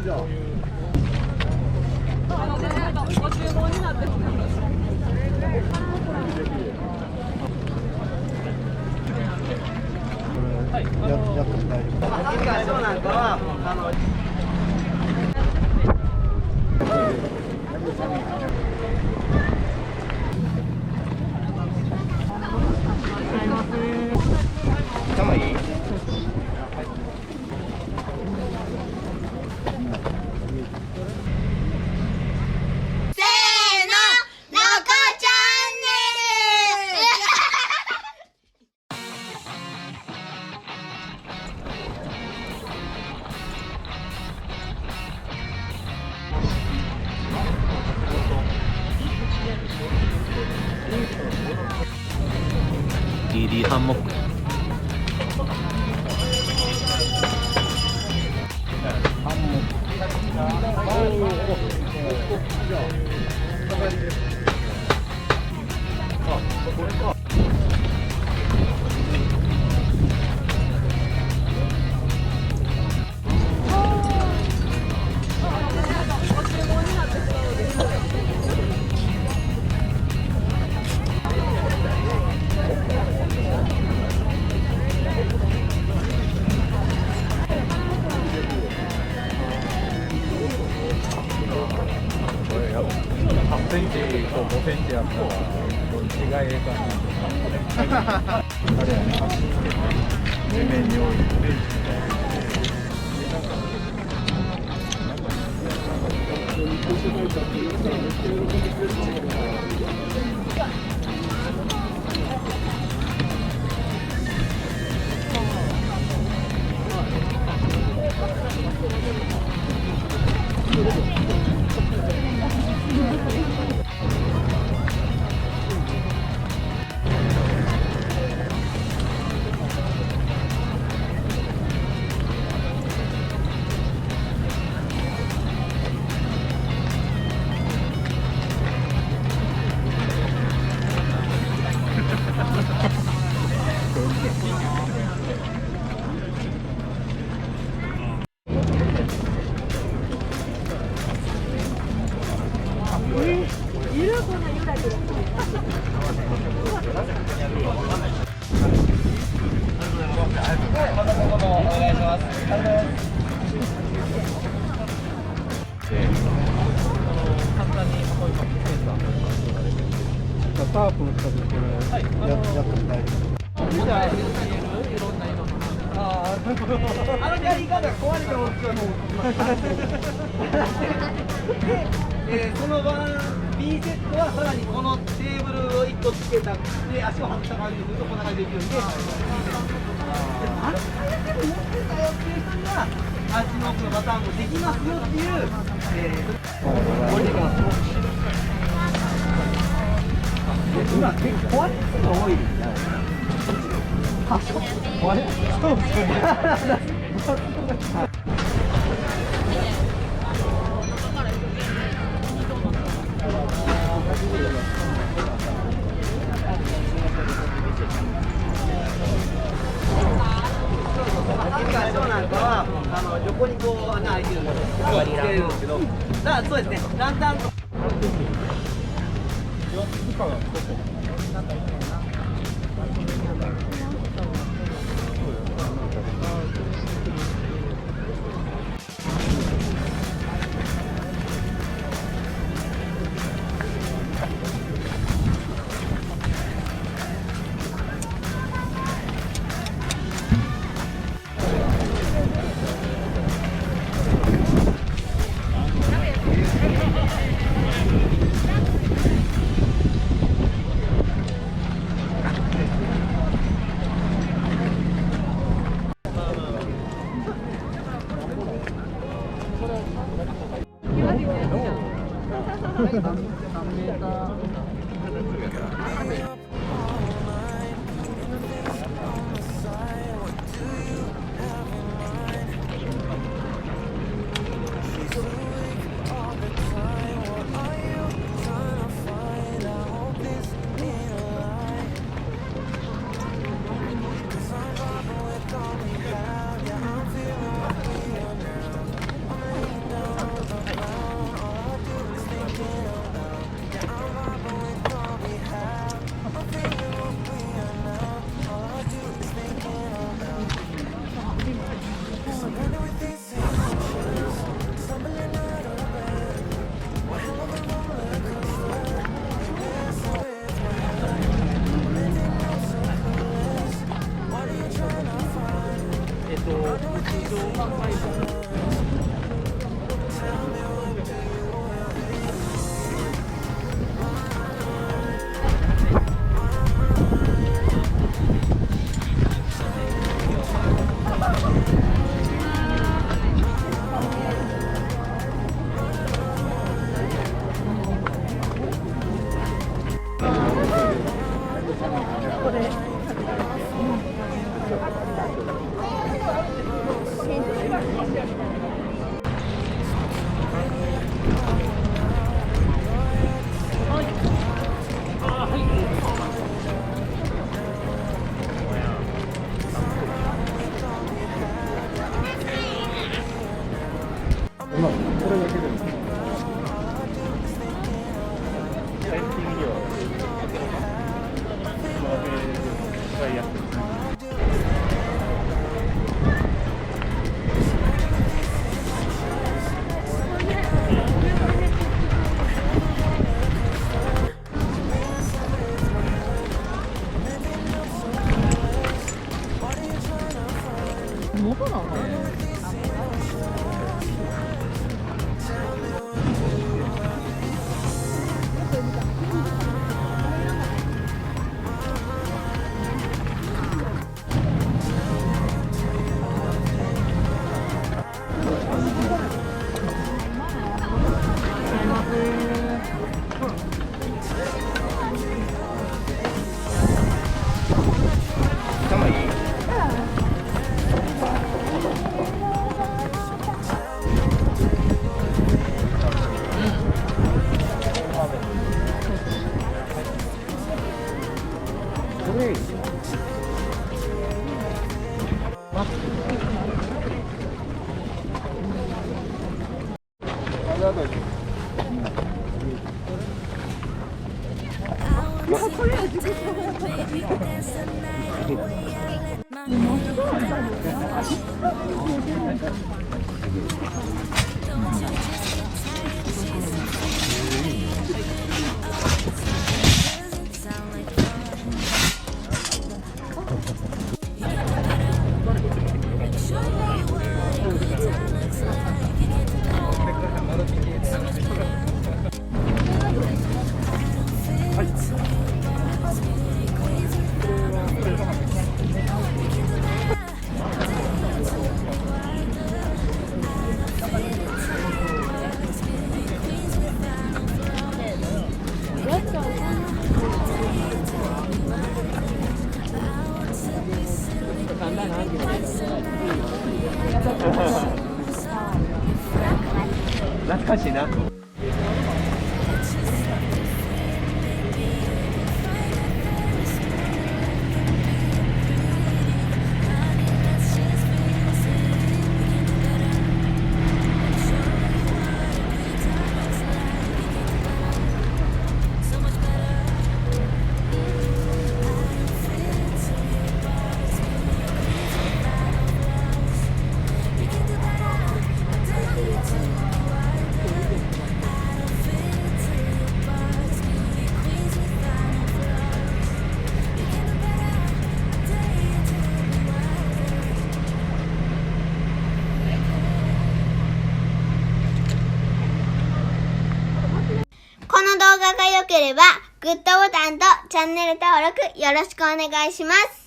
じゃあご注文になってます。やって大丈夫。頭いい？DD ハンモック。これか。8センチと5センチやったらどっちがええかな。あれやね、地面に置いて。タープの近くでこれやって大丈夫。あのやり方が壊れたもんで、その晩 B セットはさらにこのテーブルを1個つけたで足を外した感じでするとこんな感じでできるんで、何回やっても持ってたよっていう人には足の奥のパターンもできますよっていう、これできます。今結構壊れてるの多いですね。壊れ？そうですね。そうなんかは横にこう穴開いてるんですけど、だそうですね。だんだんと。 뭐가 나와?懐かしいな。この動画が良ければグッドボタンとチャンネル登録よろしくお願いします。